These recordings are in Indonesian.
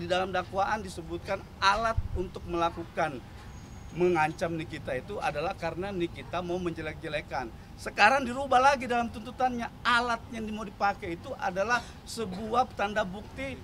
dalam dakwaan disebutkan alat untuk melakukan mengancam Nikita itu adalah karena Nikita mau menjelek-jelekan. Sekarang dirubah lagi dalam tuntutannya, alat yang mau dipakai itu adalah sebuah tanda bukti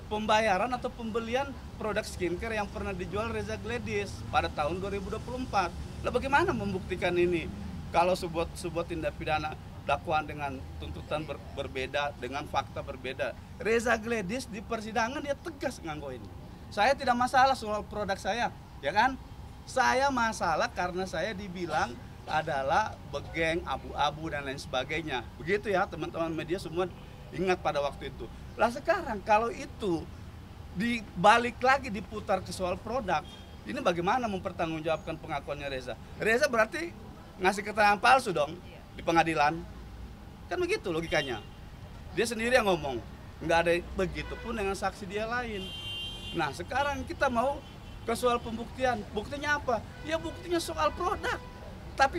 pembayaran atau pembelian produk skincare yang pernah dijual Reza Gladys pada tahun 2024. Nah, bagaimana membuktikan ini kalau sebuah tindak pidana dakwaan dengan tuntutan berbeda, dengan fakta berbeda? Reza Gladys di persidangan dia tegas nganggo ini. Saya tidak masalah soal produk saya, ya kan? Saya masalah karena saya dibilang adalah begeng, abu-abu dan lain sebagainya. Begitu ya teman-teman media semua ingat pada waktu itu. Lah sekarang kalau itu dibalik lagi diputar ke soal produk, ini bagaimana mempertanggungjawabkan pengakuannya Reza? Reza berarti ngasih keterangan palsu dong di pengadilan. Kan begitu logikanya. Dia sendiri yang ngomong, nggak ada begitu pun dengan saksi dia lain. Nah sekarang kita mau ke soal pembuktian, buktinya apa? Ya buktinya soal produk. Tapi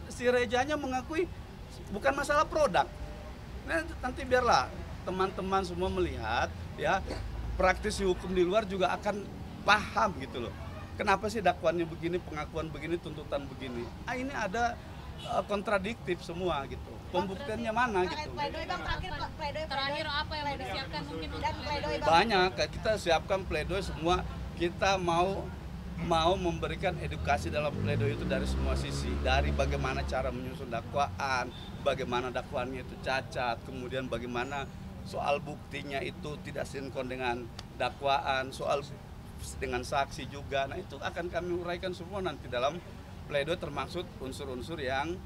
si Rezanya mengakui bukan masalah produk. Nah, nanti biarlah teman-teman semua melihat ya, praktisi hukum di luar juga akan paham gitu loh. Kenapa sih dakwaannya begini, pengakuan begini, tuntutan begini? Ah ini ada kontradiktif semua gitu. Pembuktiannya mana gitu? Terakhir apa yang disiapkan mungkin untuk banyak, kita siapkan pledoi semua. Kita mau memberikan edukasi dalam pledoi itu dari semua sisi, dari bagaimana cara menyusun dakwaan, bagaimana dakwaannya itu cacat, kemudian bagaimana soal buktinya itu tidak sinkron dengan dakwaan, soal dengan saksi juga. Nah itu akan kami uraikan semua nanti dalam pledoi, termasuk unsur-unsur yang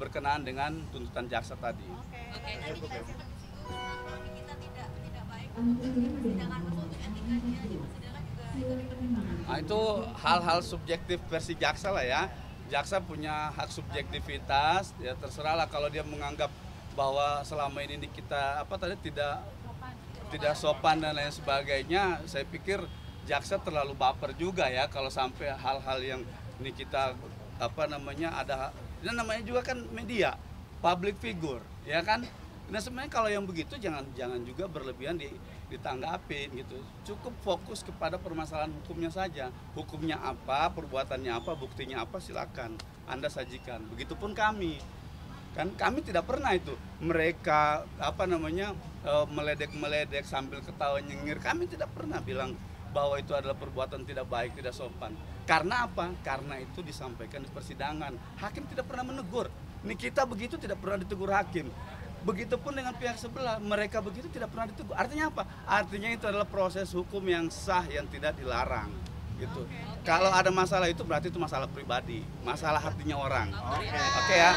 berkenaan dengan tuntutan jaksa tadi. Oke. Tadi kita kalau kita tidak baik persidangan, masuk untuk etikanya di persidangan juga itu dipertimbangkan. Nah itu hal-hal subjektif versi jaksa lah ya. Jaksa punya hak subjektivitas, ya terserah lah kalau dia menganggap bahwa selama ini kita tidak sopan dan lain sebagainya. Saya pikir jaksa terlalu baper juga ya kalau sampai hal-hal yang ini kita ada, dan namanya juga kan media, public figure, ya kan. Nah sebenarnya kalau yang begitu jangan juga berlebihan ditanggapin gitu. Cukup fokus kepada permasalahan hukumnya saja. Hukumnya apa, perbuatannya apa, buktinya apa, silakan Anda sajikan. Begitupun kami. Kan kami tidak pernah itu mereka meledek sambil ketawa nyengir. Kami tidak pernah bilang bahwa itu adalah perbuatan tidak baik, tidak sopan. Karena apa? Karena itu disampaikan di persidangan. Hakim tidak pernah menegur. Nikita begitu tidak pernah ditegur hakim. Begitupun dengan pihak sebelah, mereka begitu tidak pernah ditegur. Artinya apa? Artinya itu adalah proses hukum yang sah, yang tidak dilarang. Gitu. Kalau ada masalah itu berarti itu masalah pribadi, masalah hatinya orang. Oke ya.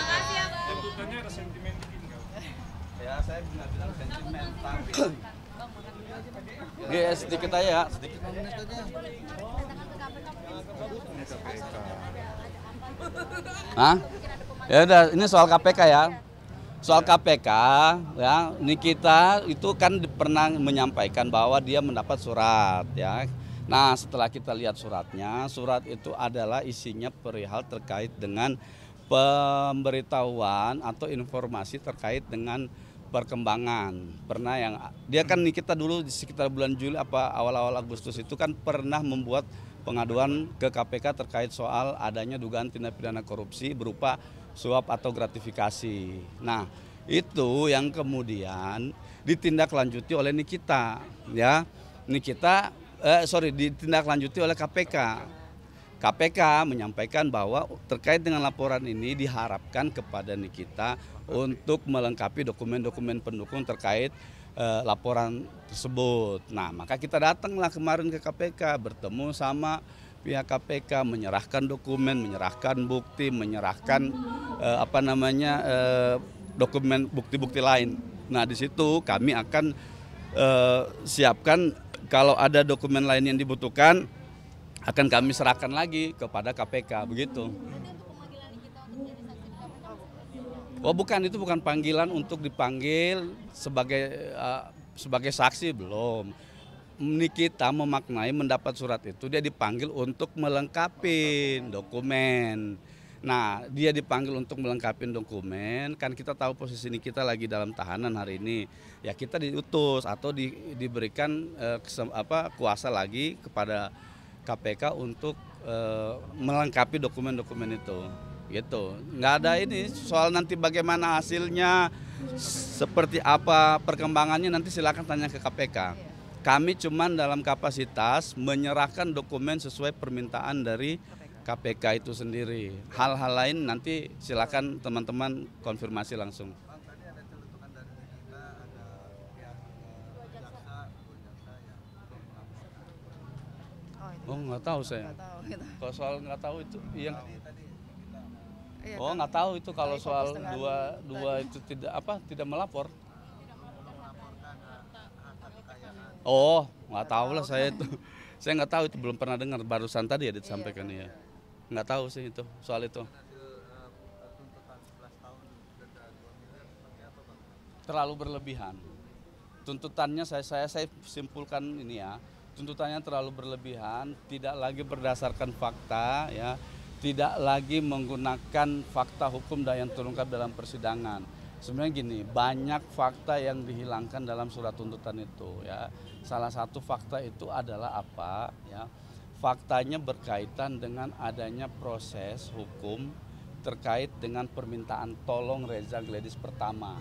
Tuntutannya ada sentimen dikit nggak? Ya saya nggak bilang sentimen, tapi ya, sedikit aja ya, sedikit. Hah? Ya udah, ini soal KPK ya. Soal KPK ya, Nikita itu kan pernah menyampaikan bahwa dia mendapat surat ya. Nah, setelah kita lihat suratnya, surat itu adalah isinya perihal terkait dengan pemberitahuan atau informasi terkait dengan perkembangan. Pernah yang dia kan Nikita dulu di sekitar bulan Juli awal-awal Agustus itu kan pernah membuat pengaduan ke KPK terkait soal adanya dugaan tindak pidana korupsi berupa suap atau gratifikasi. Nah, itu yang kemudian ditindaklanjuti oleh Nikita ya. Ditindaklanjuti oleh KPK. KPK menyampaikan bahwa terkait dengan laporan ini diharapkan kepada Nikita untuk melengkapi dokumen-dokumen pendukung terkait laporan tersebut. Nah, maka kita datanglah kemarin ke KPK, bertemu sama pihak KPK, menyerahkan dokumen, menyerahkan bukti, menyerahkan dokumen bukti-bukti lain. Nah, di situ kami akan siapkan kalau ada dokumen lain yang dibutuhkan akan kami serahkan lagi kepada KPK, begitu. Oh bukan, itu bukan panggilan untuk dipanggil sebagai saksi, belum. Nikita memaknai mendapat surat itu dia dipanggil untuk melengkapi dokumen. Nah, dia dipanggil untuk melengkapi dokumen, kan kita tahu posisi ini kita lagi dalam tahanan hari ini. Ya kita diutus atau diberikan kuasa lagi kepada KPK untuk melengkapi dokumen-dokumen itu. Gitu. Nggak ada ini soal nanti bagaimana hasilnya, seperti apa perkembangannya nanti silakan tanya ke KPK. Kami cuman dalam kapasitas menyerahkan dokumen sesuai permintaan dari KPK itu sendiri. Hal-hal lain nanti silakan teman-teman konfirmasi langsung. Bang, tadi ada celetukan dari kita ada pihak jaksa yang belum melaporkan. Oh nggak tahu saya. Nggak tahu gitu. Kalau soal nggak tahu itu yang Tadi kita Iya, oh kan? nggak tahu itu kalau Kami soal fokus dengan dua itu tidak melapor. melaporkan harta kekayaan. Oh nggak tahu lah saya itu. Saya nggak tahu itu, belum pernah dengar, barusan tadi ya disampaikan ya. Nggak tahu sih itu soal itu. Hasil tuntutan 11 tahun denda 2 miliar seperti apa, Bang? Terlalu berlebihan. Tuntutannya saya simpulkan ini ya. Tuntutannya terlalu berlebihan, tidak lagi berdasarkan fakta ya. Tidak lagi menggunakan fakta hukum yang terungkap dalam persidangan. Sebenarnya gini, banyak fakta yang dihilangkan dalam surat tuntutan itu ya. Salah satu fakta itu adalah apa ya? Faktanya berkaitan dengan adanya proses hukum terkait dengan permintaan tolong Reza Gledis pertama.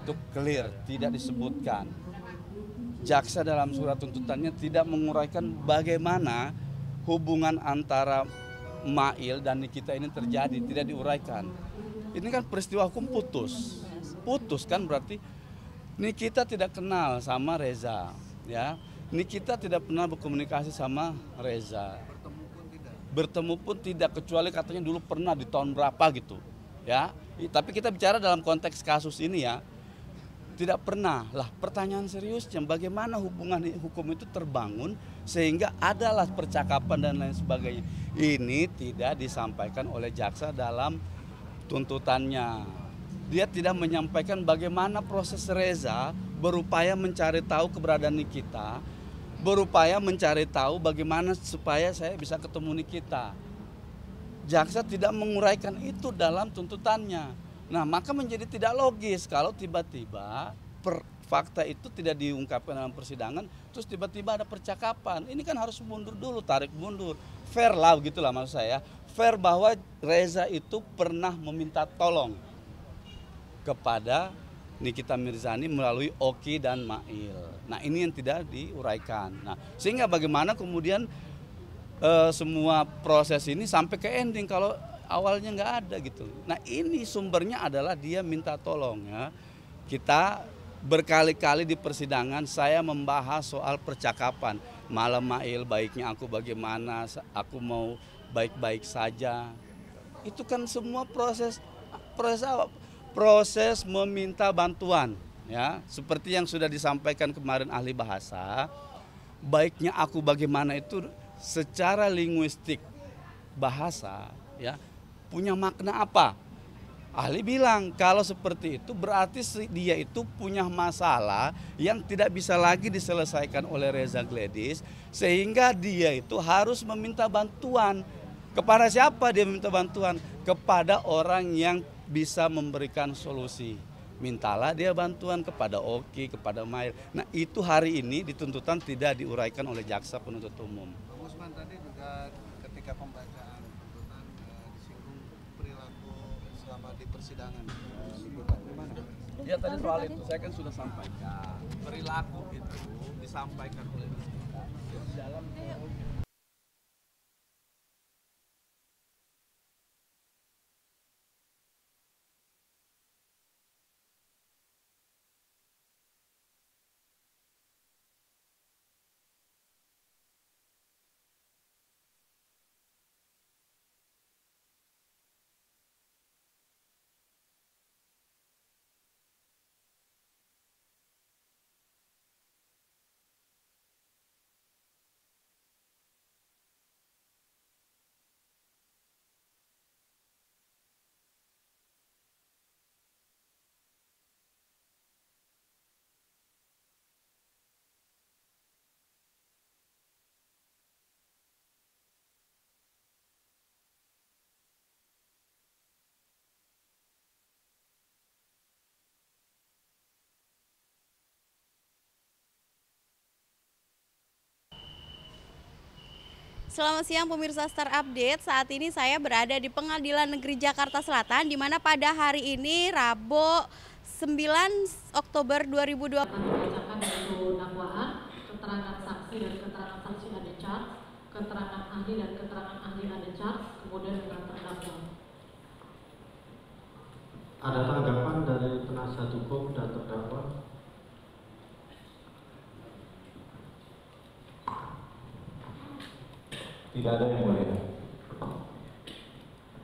Itu clear, tidak disebutkan. Jaksa dalam surat tuntutannya tidak menguraikan bagaimana hubungan antara Mail dan Nikita ini terjadi, tidak diuraikan. Ini kan peristiwa hukum putus. Putus kan berarti Nikita tidak kenal sama Reza, ya. Nikita tidak pernah berkomunikasi sama Reza. Bertemu pun tidak, kecuali katanya dulu pernah di tahun berapa gitu, ya. Tapi kita bicara dalam konteks kasus ini ya. Tidak pernah. Lah pertanyaan seriusnya bagaimana hubungan hukum itu terbangun sehingga adalah percakapan dan lain sebagainya. Ini tidak disampaikan oleh jaksa dalam tuntutannya. Dia tidak menyampaikan bagaimana proses Reza berupaya mencari tahu keberadaan Nikita, berupaya mencari tahu bagaimana supaya saya bisa ketemu Nikita. Jaksa tidak menguraikan itu dalam tuntutannya. Nah, maka menjadi tidak logis kalau tiba-tiba fakta itu tidak diungkapkan dalam persidangan, terus tiba-tiba ada percakapan. Ini kan harus mundur dulu, tarik mundur. Fair lah, begitulah maksud saya. Fair bahwa Reza itu pernah meminta tolong kepada Nikita Mirzani melalui Oki dan Mail. Nah, ini yang tidak diuraikan. Nah, sehingga bagaimana kemudian semua proses ini sampai ke ending kalau awalnya nggak ada gitu. Nah ini sumbernya adalah dia minta tolong ya. Kita berkali-kali di persidangan saya membahas soal percakapan. Malam Mail, baiknya aku bagaimana, aku mau baik-baik saja. Itu kan semua proses apa? Proses meminta bantuan ya. Seperti yang sudah disampaikan kemarin ahli bahasa, baiknya aku bagaimana itu secara linguistik bahasa ya. Punya makna apa? Ahli bilang kalau seperti itu berarti dia itu punya masalah yang tidak bisa lagi diselesaikan oleh Reza Gledis sehingga dia itu harus meminta bantuan. Kepada siapa dia meminta bantuan? Kepada orang yang bisa memberikan solusi. Mintalah dia bantuan kepada Oki, kepada Mail. Nah itu hari ini dituntutan tidak diuraikan oleh jaksa penuntut umum. Bang Usman, tadi juga ketika pembacaan tuntutan disinggung perilaku selama di persidangan. Gimana? Ya tadi soal itu saya kan sudah sampaikan. Perilaku itu disampaikan oleh dalam Selamat siang pemirsa Star Update. Saat ini saya berada di Pengadilan Negeri Jakarta Selatan, di mana pada hari ini Rabu 9 Oktober 2020 akan dibacakan yaitu dakwaan, keterangan saksi dan keterangan saksi ada charge, keterangan ahli dan keterangan ahli ada charge, kemudian dengan terdakwa. Ada tanggapan dari penasihat hukum dan terdakwa? Tidak ada yang mulia.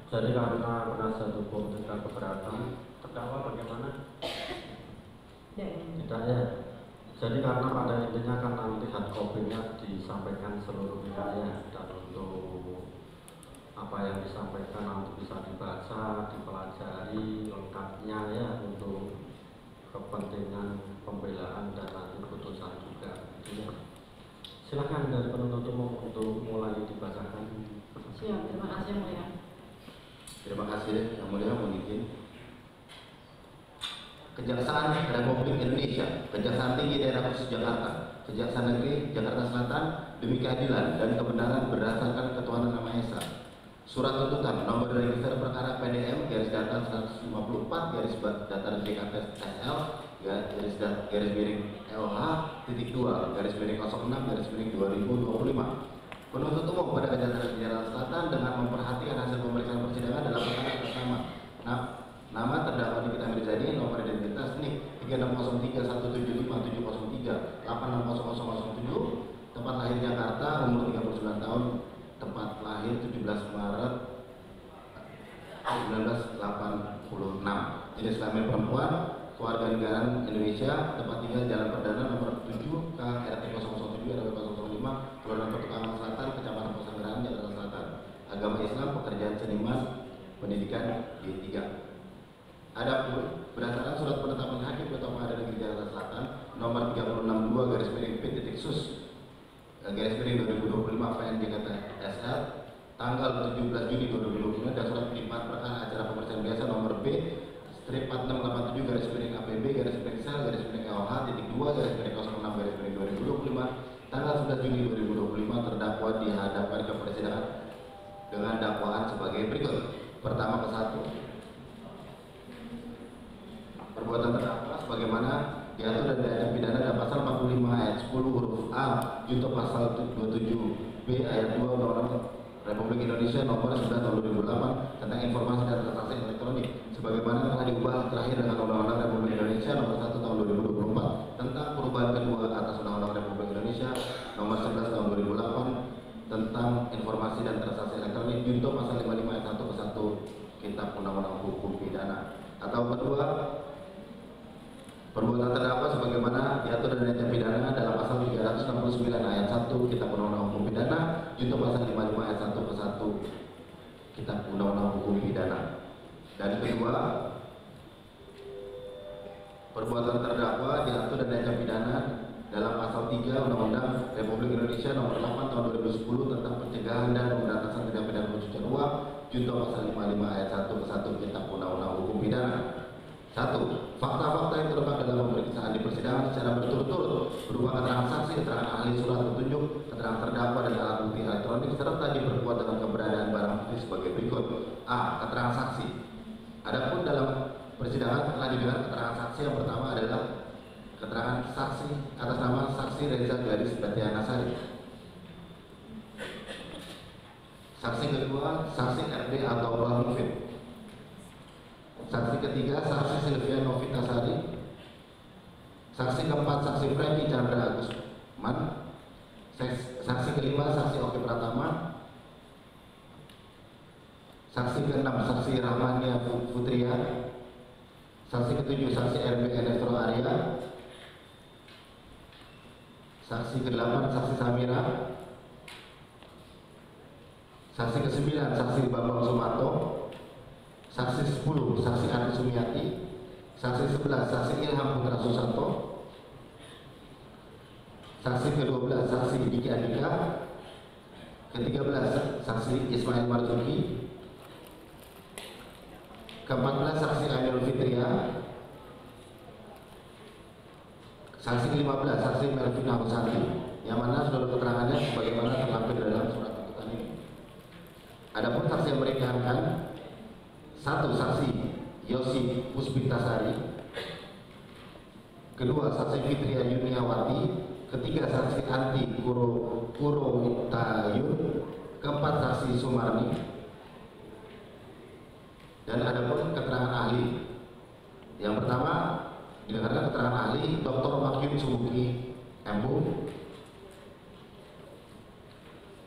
Jadi karena penasihat hukum tidak keberatan, terdakwa bagaimana? Tidak ya. Jadi karena pada intinya kan nanti hard copy-nya disampaikan seluruh wilayah, dan untuk apa yang disampaikan nanti bisa dibaca, dipelajari lengkapnya ya, untuk kepentingan pembelaan dan nanti putusan juga. Silakan dari penuntut umum untuk mulai dibacakan. Siap, terima kasih yang mulia. Terima kasih yang mulia, mohon izin. Kejaksaan Republik Indonesia, Kejaksaan Tinggi Daerah Khusus Jakarta, Kejaksaan Negeri Jakarta Selatan demi keadilan dan kebenaran berdasarkan ketuhanan Yang Maha Esa. Surat tuntutan nomor register perkara PDM garis datar 154 garis datar JKT SL garis miring LH titik 2 garis miring 06 garis miring 2025. Penuntut umum pada Kejaksaan Jakarta Selatan dengan memperhatikan hasil pemeriksaan persidangan dalam perkara pertama. Nama terdakwa Nikita Mirzani, nomor identitas NIK 36031757703 860007, tempat lahir Jakarta, umur 39 tahun, tempat lahir 17 Maret 1986, jenis kelamin perempuan, keluarga negaraan Indonesia, tempat tinggal Jalan Perdana nomor 7 KRT 007 RW 005, Kelurahan Petukangan Selatan, Kecamatan Pesanggerahan, Jakarta Selatan. Agama Islam, pekerjaan seniman, pendidikan D3. Adapun berdasarkan surat penetapan hakim Ketua Pengadilan Negeri Jakarta Selatan nomor 362 garis miring P.sus garis miring 2025 PN Jakarta SL tanggal 17 Juni 2025 dan surat penyimpanan perkara acara pemeriksaan biasa nomor B strip 4687 garis miring APB garis miring sel garis miring LH titik 2 garis miring 06 garis miring 2025 tanggal 11 Juni 2025 terdakwa dihadapkan ke persidangan dengan dakwaan sebagai berikut. Pertama ke 1, perbuatan terdakwa sebagaimana diatur dan diancam pidana dalam pasal 45 ayat 10 huruf A junto pasal 27 B ayat 2 Undang-Undang Republik Indonesia nomor 9 tahun 2008 tentang informasi dan transaksi elektronik sebagaimana telah diubah terakhir dengan Undang-Undang Republik Indonesia nomor 1 tahun 2024 tentang perubahan kedua atas Undang-Undang Republik Indonesia nomor 11 tahun 2008 tentang informasi dan transaksi elektronik junto pasal 55 ayat 1 ke 1 Kitab Undang-Undang Hukum Pidana. Atau kedua, perbuatan terdakwa sebagaimana diatur dan diancam pidana dalam pasal 369 ayat 1 Kitab Undang-Undang Hukum Pidana junto pasal 55 ayat 1 ke 1 Kitab Undang-Undang Hukum Pidana. Dan kedua, perbuatan terdakwa diatur dan diancam pidana dalam pasal 3 Undang-Undang Republik Indonesia nomor 8 tahun 2010 tentang pencegahan dan pemberantasan tindak pidana pencucian uang junto pasal 55 ayat 1 ke 1 Kitab Undang-Undang Hukum Pidana. 1. Fakta-fakta yang terungkap dalam pemeriksaan di persidangan secara berturut-turut berupa keterangan saksi, keterangan ahli, surat petunjuk, keterangan terdakwa dan alat bukti elektronik serta diperkuat dengan keberadaan barang bukti sebagai berikut. A. Keterangan saksi. Adapun dalam persidangan telah didengar keterangan saksi yang pertama adalah keterangan saksi atas nama saksi Reza Garis Batiana Sari. Saksi kedua saksi RD atau Mufid. Saksi ketiga saksi Silvia Novitasari. Saksi keempat saksi Freddy Chandra Agusman. Saksi kelima saksi Oki Pratama. Saksi keenam saksi Rahmania Putria. Saksi ketujuh saksi RB Enestro Arya. Saksi ke-8 saksi Samira. Saksi ke-9 saksi Bambang Sumarto. Saksi 10 saksi Andi Sumiati. Saksi 11 saksi Ilham Putra Susanto. Saksi ke-12 saksi Diki Andika. Ke-13 saksi Ismail Marzuki. Ke-14 saksi Ainul Fitria. Saksi ke-15 saksi Melvina Husati, yang mana seluruh keterangannya sebagaimana terlampir dalam surat tuntutan Adapun saksi yang meringankan, satu saksi Yosi Puspitasari, kedua saksi Fitria Yuniawati, ketiga saksi Anti Kurowitayun, keempat saksi Sumarni. Dan adapun keterangan ahli, yang pertama didengarkan keterangan ahli Dr. Makyun Subuki Embu,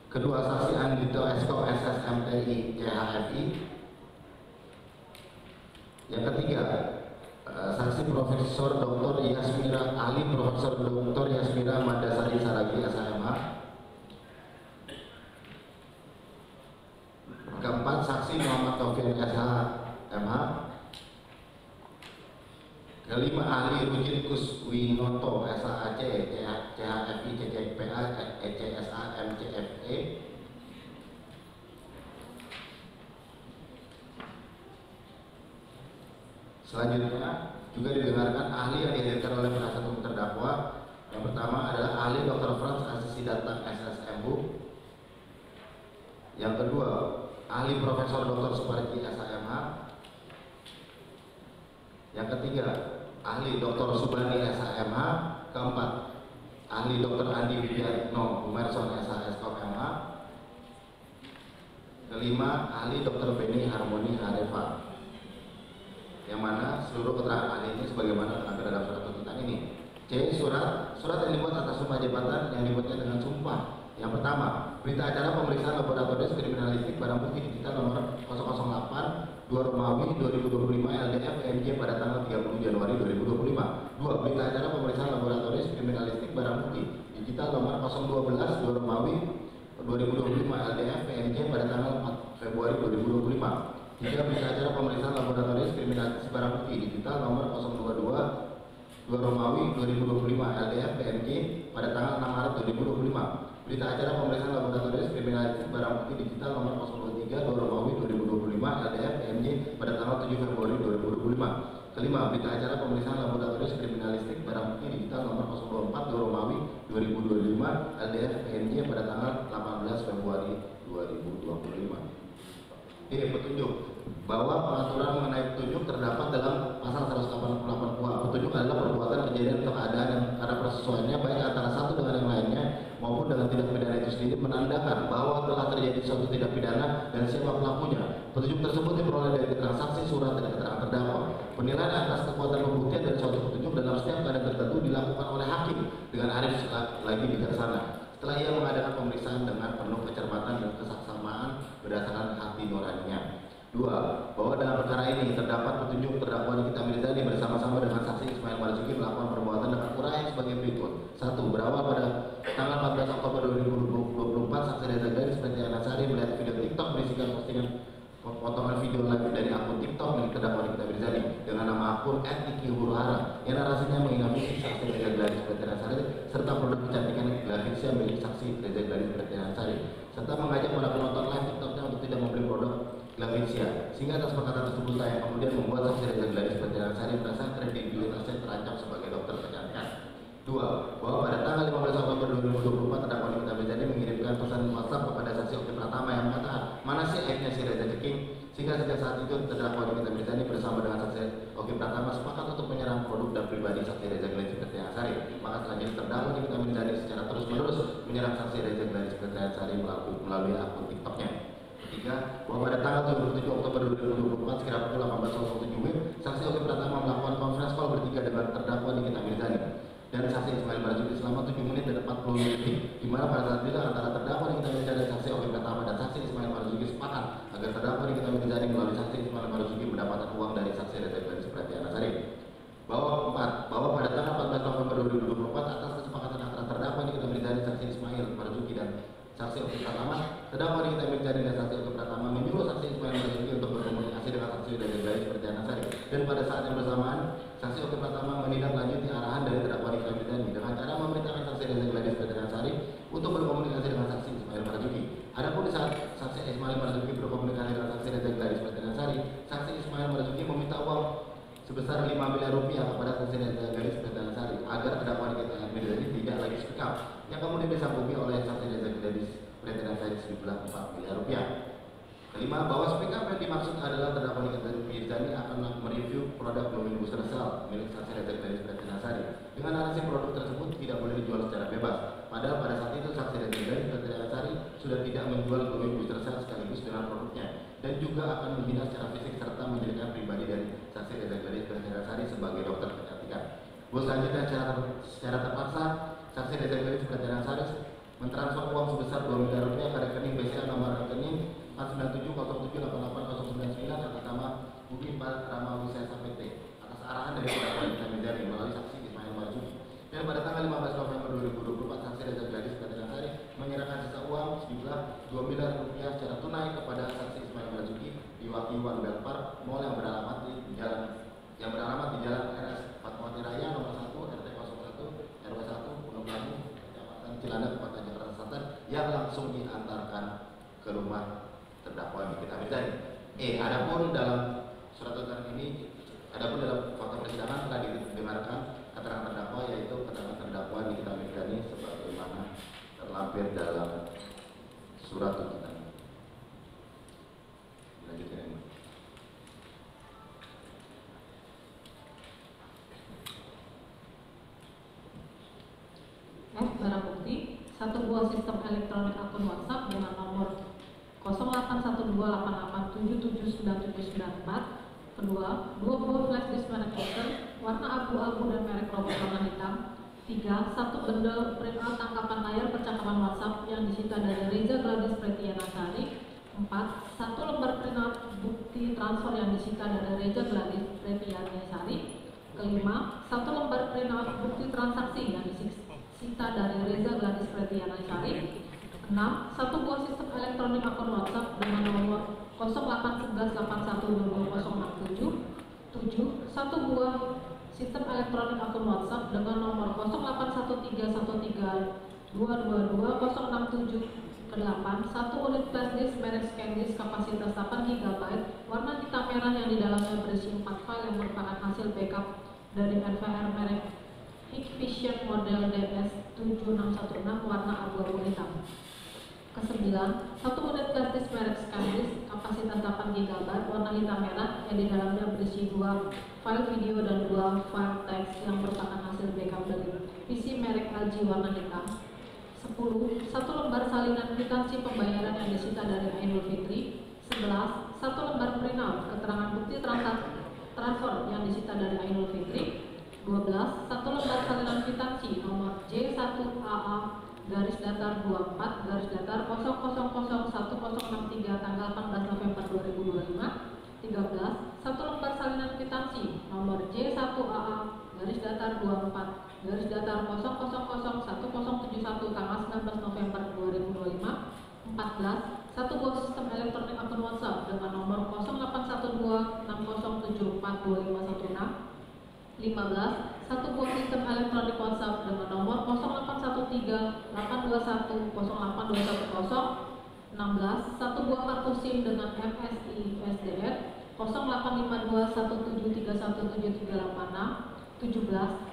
kedua saksi Andito Eskom SSMTI CHFI, yang ketiga saksi Profesor Dr. Yasmira ahli Profesor Dr. Yasmira Madasari Saragi SHMH, keempat saksi Muhammad Taufik SHMH, kelima ahli Rujin Kuswinoto SHAC CHFI CCPA ECSA MCFE, selanjutnya juga didengarkan ahli yang dihadirkan oleh penasihat hukum terdakwa. Yang pertama adalah ahli Dr. Franz Asisi Datang SSMU, yang kedua ahli Profesor Dr. Suparji SHMH, yang ketiga ahli Dr. Subandi SHMH, keempat ahli Dr. Andi Widiatno Umerson SHSKOM MH, kelima ahli Dr. Beni Harmoni Arefa, yang mana seluruh keterangan ahli ini sebagaimana terdapat dalam surat tuntutan ini. C. Surat yang dibuat atas sumpah jabatan yang dibuatnya dengan sumpah. Yang pertama, berita acara pemeriksaan laboratoris kriminalistik barang bukti digital nomor 008 2 Romawi 2025 LDF PMJ pada tanggal 30 Januari 2025. 2. Berita acara pemeriksaan laboratoris kriminalistik barang bukti digital nomor 012 2 Romawi 2025 LDF PMJ pada tanggal 4 Februari 2025. 3. Berita acara pemeriksaan laboratoris kriminalistik barang bukti digital nomor 022 2 Romawi 2025 LDF PMJ pada tanggal 6 Maret 2025. Berita acara pemeriksaan laboratoris kriminalistik barang bukti digital nomor 023 2 Romawi 2025 LDF PMJ pada tanggal 7 Februari 2025. Kelima, berita acara pemeriksaan laboratoris kriminalistik barang bukti digital nomor 024 2 Romawi 2025 LDF PMJ pada tanggal 18 Februari 2025. Petunjuk bahwa pengaturan mengenai petunjuk terdapat dalam pasal 188 KUHP. Petunjuk adalah perbuatan, kejadian atau keadaan yang karena persesuaiannya baik antara satu dengan yang lainnya maupun dengan tindak pidana itu sendiri menandakan bahwa telah terjadi suatu tindak pidana dan siapa pelakunya. Petunjuk tersebut diperoleh dari keterangan saksi, surat, dan keterangan terdakwa. Penilaian atas kekuatan pembuktian dari suatu petunjuk dalam setiap keadaan tertentu dilakukan oleh hakim dengan arif lagi bijaksana. Setelah ia mengadakan pemeriksaan dengan penuh kecermatan dan kesaksamaan berdasarkan hati nuraninya. 2. Bahwa dalam perkara ini terdapat petunjuk terdakwa Nikita Mirzani bersama-sama dengan saksi Ismail Marzuki melakukan perbuatan dengan uraian sebagai berikut. 1. Berawal pada tanggal 14 Oktober 2024, saksi Reza Garis seperti Anasari melihat video TikTok berisikan postingan potongan video live dari akun TikTok milik terdakwa Nikita Mirzani dengan nama akun @niki_huru-hara yang narasinya mengingatkan saksi Reza Garis seperti Anasari serta produk kecantikan Glavisia milik saksi Reza Garis seperti Anasari, serta mengajak para penonton live TikToknya untuk tidak membeli produk Glavisia, sehingga atas perkataan tersebut yang kemudian membuat saksi Reza Garis seperti Anasari merasa kredibilitasnya terancam sebagai dokter kecantikan. 2. Bahwa pada tanggal 15 Oktober 2024 terdakwa Nikita Mirzani mengirimkan pesan WhatsApp kepada saksi Oki Pratama yang mengatakan, mana sih aibnya si Reza Ceking, sehingga sejak saat itu terdakwa Nikita Mirzani bersama dengan saksi Oki Pratama sepakat untuk menyerang produk dan pribadi saksi Reza Garis seperti Ansari. Maka selanjutnya terdakwa Nikita Mirzani secara terus-menerus menyerang saksi Reza Garis seperti Ansari melalui akun TikToknya. 3. Bahwa pada tanggal 27 Oktober 2024 sekira pukul 18.07 WIB, saksi Oki Pratama melakukan conference call bertiga dengan terdakwa Nikita Mirzani dan saksi Ismail Marzuki selama 7 menit dan 40 detik, di mana pada saat itu antara terdakwa Nikita Mirzani dan saksi Oki Pratama dan saksi Ismail Marzuki sepakat agar terdakwa Nikita Mirzani melalui saksi Ismail Marzuki mendapatkan uang dari saksi Reza Garis seperti Anasari. Bahwa pada tanggal 14 November 2024 atas kesepakatan antara terdakwa Nikita Mirzani, saksi Ismail Marzuki dan saksi Oki Pratama, terdakwa Nikita Mirzani dan saksi Oki Pratama menyuruh saksi Ismail Marzuki untuk berkomunikasi dengan saksi Reza Garis seperti Anasari, dan pada saat yang bersamaan saksi Oki Pratama menindaklanjuti arahan dari terdakwa Nikita Mirzani dengan cara memerintahkan saksi Reza Garis seperti Anasari untuk berkomunikasi dengan saksi Ismail Marzuki. Adapun di saat saksi Ismail Marzuki berkomunikasi dengan saksi Reza Garis seperti Anasari, saksi Ismail Marzuki meminta uang sebesar 5 miliar rupiah kepada saksi Reza Garis seperti Anasari agar terdakwa Nikita Mirzani tidak lagi speak up, yang kemudian disambungi oleh saksi Reza Garis seperti Anasari sejumlah 4 miliar rupiah. Kelima, bahwa speak up yang dimaksud adalah terdakwa Nikita Mirzani akan mereview produk Glowing Booster Cell milik saksi Reza Gladys Pretianasari dengan narasi produk tersebut tidak boleh dijual secara bebas. Padahal pada saat itu saksi Reza Gladys Pretianasari sudah tidak menjual Glowing Booster Cell sekaligus dengan produknya dan juga akan menghina secara fisik serta menjadikan pribadi dari saksi Reza Gladys Pretianasari sebagai dokter kecantikan. Selanjutnya secara terpaksa saksi Reza Gladys Pretianasari mentransfer uang sebesar 2 miliar rupiah ke rekening BCA nomor rekening 49707880099 atas nama Budi Rama Wisesa PT atas arahan dari terdakwa Nikita Mirzani melalui saksi Ismail Marzuki. Dan pada tanggal 15 November 2024 saksi Reza Gladys Pretianasari menyerahkan sisa uang sejumlah 2 miliar rupiah secara tunai kepada saksi Ismail Marzuki di Waki One Bell Park Mall yang beralamat di Jalan RS Fatmawati Raya nomor 1 RT 01 RW 1 Gunung Labu Kecamatan Cilandak Kota Jakarta Selatan yang langsung diantarkan ke rumah terdakwa Nikita Mirzani. Adapun dalam surat tuntutan ini, adapun dalam fakta persidangan telah didengarkan keterangan terdakwa, yaitu keterangan terdakwa Nikita Mirzani sebagaimana terlampir dalam surat tuntutan. Lanjutkan ini. Barang bukti, satu buah sistem elektronik akun WhatsApp dengan nomor 081288779794. Kedua, 2 buah flash disk merek Rocker warna abu-abu dan merek robot warna hitam. 3. Satu bendel printout tangkapan layar percakapan WhatsApp yang disita dari Reza Gladys Pretianasari. 4. Satu lembar printout bukti transfer yang disita dari Reza Gladys Pretianasari. Kelima, satu lembar printout bukti transaksi yang disita dari Reza Gladys Pretianasari. 6. Satu buah sistem elektronik akun WhatsApp dengan nomor 081181220067. 7. Satu buah sistem elektronik akun WhatsApp dengan nomor 081313222067. 8. Satu unit flash disk merek ScanDisk kapasitas 8 GB warna hitam merah yang di dalamnya berisi 4 file yang merupakan hasil backup dari NVR merek Hikvision model DS7616 warna abu-abu hitam. Kesembilan, satu unit flash disk merek ScanDisk kapasitas 8 GB warna hitam merah yang di dalamnya berisi 2 file video dan 2 file teks yang merupakan hasil backup dari PC merek LG warna hitam. 10. Satu lembar salinan kwitansi pembayaran yang disita dari Ainul Fitri. 11. Satu lembar printout keterangan bukti transfer yang disita dari Ainul Fitri. 12. Satu lembar salinan kwitansi nomor J1AA garis datar 24 garis datar 00011063 tanggal 18 November 2025. 13. Satu lembar salinan kwitansi nomor J1AA garis datar 24 garis datar 00011071 tanggal 19 November 2025. 14. Satu buah sistem elektronik akun WhatsApp dengan nomor 081260742516. 15. Satu buah sistem elektronik WhatsApp dengan nomor 081382108210. 16. Satu buah kartu SIM dengan MSI USDR 085217317386. 17.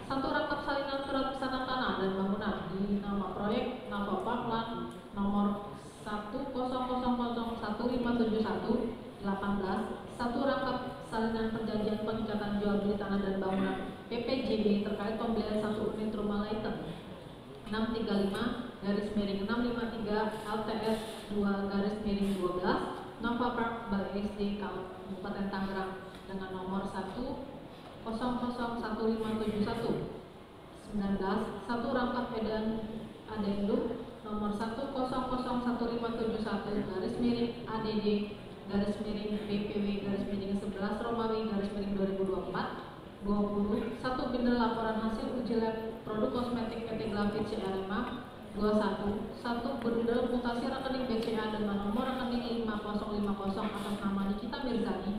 Satu rangkap salinan surat pesanan tanah dan bangunan di nama proyek Nava Parkland nomor 100011571. 18. Satu rangkap salinan perjanjian pengikatan jual beli tanah dan bangunan PPJB terkait pembelian satu unit rumah Leighton 635 garis miring 653 LTS 2 garis miring 12 Nova Park by SD Kabupaten Tangerang dengan nomor 1001571. 19. Satu rangkap edan adendum nomor 1001571 garis miring ADD garis miring BPW garis miring 11 Romawi garis miring 2024. 20. Satu bundle laporan hasil uji lab produk kosmetik PT Glavit CR5. 21. Satu bundle mutasi rekening BCA dengan nomor rekening 5050 atas nama Nikita Mirzani.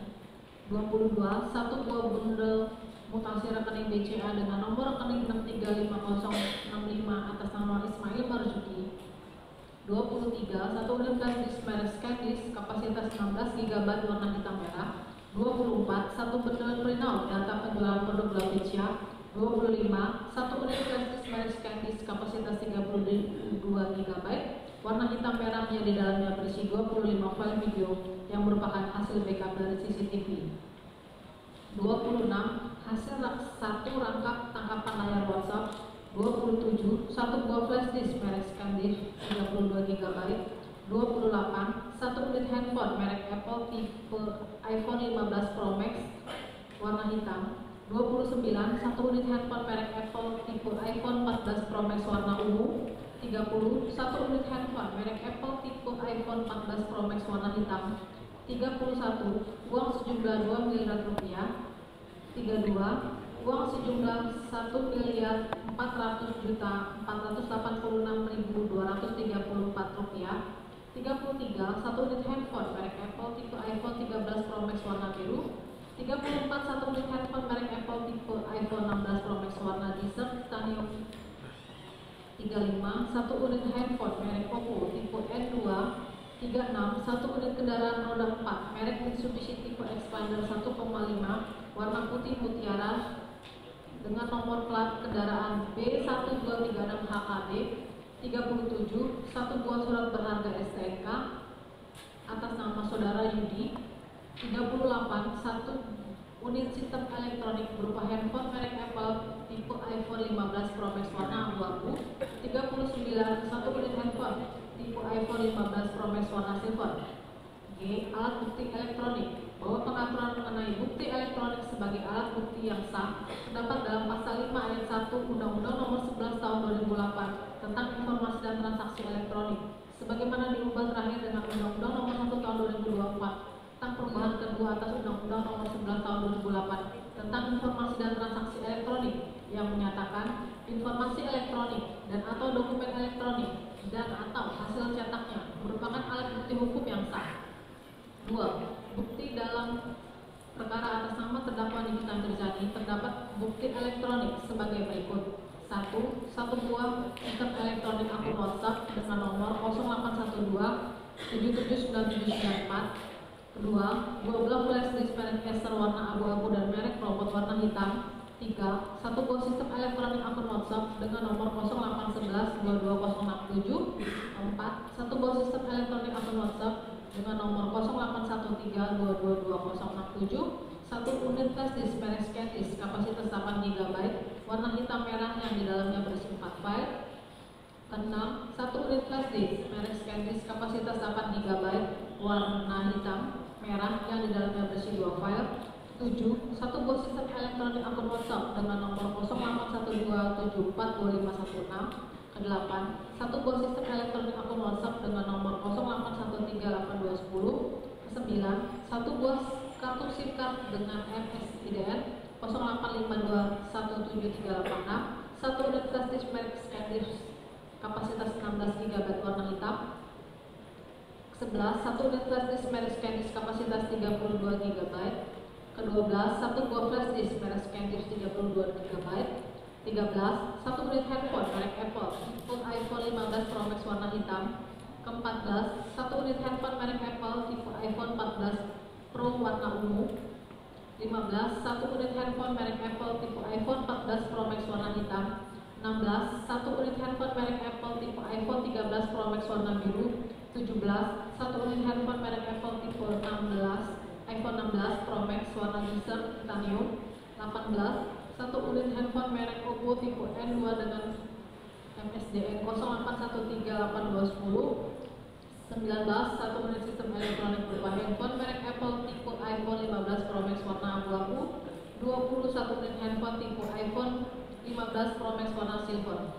22. Satu buah bundle mutasi rekening BCA dengan nomor rekening 635065 atas nama Ismail Marzuki. 23. Satu unit flash disk merek ScanDisk kapasitas 16 GB warna hitam merah. 24. Satu bundle printout data penjualan produk Glavitsia. 25. Satu unit flash disk merek ScanDisk kapasitas 32 GB. warna hitam merah yang di dalamnya berisi 25 file video yang merupakan hasil backup dari CCTV. 26. Hasil satu rangkap tangkapan layar WhatsApp. 27. Satu buah flash disk merek SanDisk 32 GB. 28. Satu unit handphone merek Apple tipe iPhone 15 Pro Max warna hitam. 29. Satu unit handphone merek Apple tipe iPhone 14 Pro Max warna ungu. 30. Satu unit handphone merek Apple tipe iPhone 14 Pro Max warna hitam. 31. Uang sejumlah 2 miliar rupiah. 32. Uang sejumlah 1.400.486.234 rupiah. 33. Satu unit handphone merek Apple tipe iPhone 13 Pro Max warna biru. 34. Satu unit handphone merek Apple tipe iPhone 16 Pro Max warna desert titanium. 35. Satu unit handphone merek Oppo tipe N2. 36. Satu unit kendaraan roda 4 merek Mitsubishi tipe Expander 1,5 warna putih mutiara dengan nomor plat kendaraan B1236HKD. 37. Satu buah surat berharga STNK atas nama saudara Yudi. 38. Satu unit sistem elektronik berupa handphone merek Apple tipe iPhone 15 Pro Max warna abu-abu. 39. Satu unit handphone tipe iPhone 15 Pro Max warna silver. G. Alat bukti elektronik bahwa pengaturan mengenai bukti elektronik sebagai alat bukti yang sah terdapat dalam pasal 5 ayat 1 Undang-Undang Nomor 11 Tahun 2008 tentang informasi dan transaksi elektronik sebagaimana diubah terakhir dengan Undang-Undang Nomor 1 Tahun 2024 tentang perubahan kedua atas Undang-Undang Nomor 11 Tahun 2008 tentang informasi dan transaksi elektronik yang menyatakan informasi elektronik dan atau dokumen elektronik dan atau hasil cetaknya merupakan alat bukti hukum yang sah. 2. Bukti dalam perkara atas nama terdakwa Nikita Mirzani terdapat bukti elektronik sebagai berikut. 1. Satu buah sistem elektronik akun WhatsApp dengan nomor 0812 779794. 2. Dua buah flash disk merek Acer warna abu-abu dan merek robot warna hitam. 3. Satu buah sistem elektronik akun WhatsApp dengan nomor 0811 22067. 4. Satu buah sistem elektronik akun WhatsApp dengan nomor 0813 2222067. Satu unit flash disk merek SanDisk kapasitas 8 GB warna hitam merah yang di dalamnya berisi 4 file. 6. Satu unit flash disk merek SanDisk kapasitas 8 GB warna hitam merah yang di dalamnya berisi 2 file. 7. Satu buah sistem elektronik akun WhatsApp dengan nomor 0812742516. 8. Satu buah sistem elektronik akun WhatsApp dengan nomor 08138210. 9. Satu buah kartu SIM card dengan MSIDN 08521736. Satu unit flash disk merek SanDisk kapasitas 16 GB warna hitam. 11. Satu unit flash disk merek SanDisk kapasitas 32 GB. Ke-12. Satu buah flash disk merek SanDisk 32 GB. 13. Satu unit handphone merek Apple tipe iPhone 15 Pro Max warna hitam. Ke-14. Satu unit handphone merek Apple tipe iPhone 14 Pro warna ungu. 15. Satu unit handphone merek Apple tipe iPhone 14 Pro Max warna hitam. 16. Satu unit handphone merek Apple tipe iPhone 13 Pro Max warna biru. 17. Satu unit handphone merek Apple tipe iPhone 16 Pro Max warna desert titanium. 18. Satu unit handphone merek Oppo tipe N2 dengan MSDN 08138210. 19. Satu unit sistem elektronik berupa handphone merek Apple tipe iPhone 15 Pro Max warna abu-abu. 20. Satu unit handphone tipe iPhone 15 Pro Max warna silver.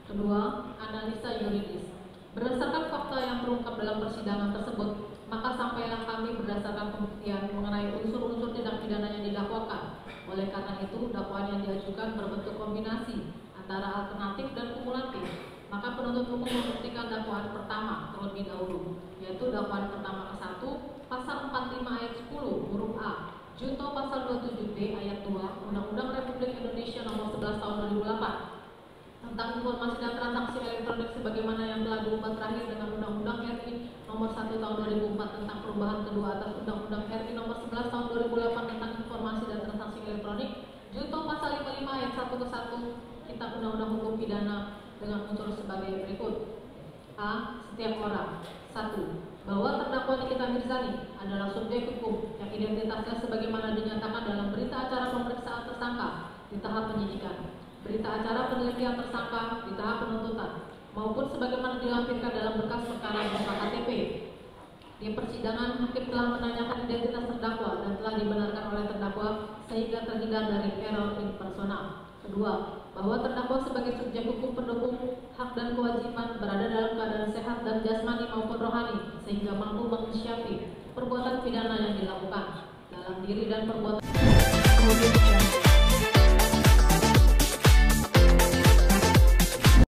Kedua, analisa yuridis. Berdasarkan fakta yang terungkap dalam persidangan tersebut, maka sampailah kami berdasarkan pembuktian mengenai unsur-unsur tindak pidana yang didakwakan. Oleh karena itu, dakwaan yang diajukan berbentuk kombinasi antara alternatif dan kumulatif. Maka penuntut umum membuktikan dakwaan pertama terlebih dahulu, yaitu dakwaan pertama ke-1, pasal 45 ayat 10 huruf A, junto pasal 27B ayat 2 Undang-Undang Republik Indonesia Nomor 11 Tahun 2008 tentang informasi dan transaksi elektronik sebagaimana yang telah diubah terakhir dengan Undang-Undang RI Nomor 1 Tahun 2004 tentang perubahan kedua atas Undang-Undang RI Nomor 11 Tahun 2008 tentang informasi dan transaksi elektronik, junto pasal 55 ayat 1 ke 1 Kitab Undang-Undang Hukum Pidana dengan unsur sebagai berikut. A. Setiap orang. 1. Bahwa terdakwa Nikita Mirzani adalah subjek hukum yang identitasnya sebagaimana dinyatakan dalam berita acara pemeriksaan tersangka di tahap penyidikan, berita acara penelitian tersangka di tahap penuntutan, maupun sebagaimana dilampirkan dalam berkas perkara berupa KTP. Di persidangan, hakim telah menanyakan identitas terdakwa dan telah dibenarkan oleh terdakwa sehingga terhindar dari error impersonal. Kedua, bahwa terdakwa sebagai subjek hukum pendukung hak dan kewajiban berada dalam keadaan sehat dan jasmani maupun rohani sehingga mampu menginsyafi perbuatan pidana yang dilakukan dalam diri dan perbuatan.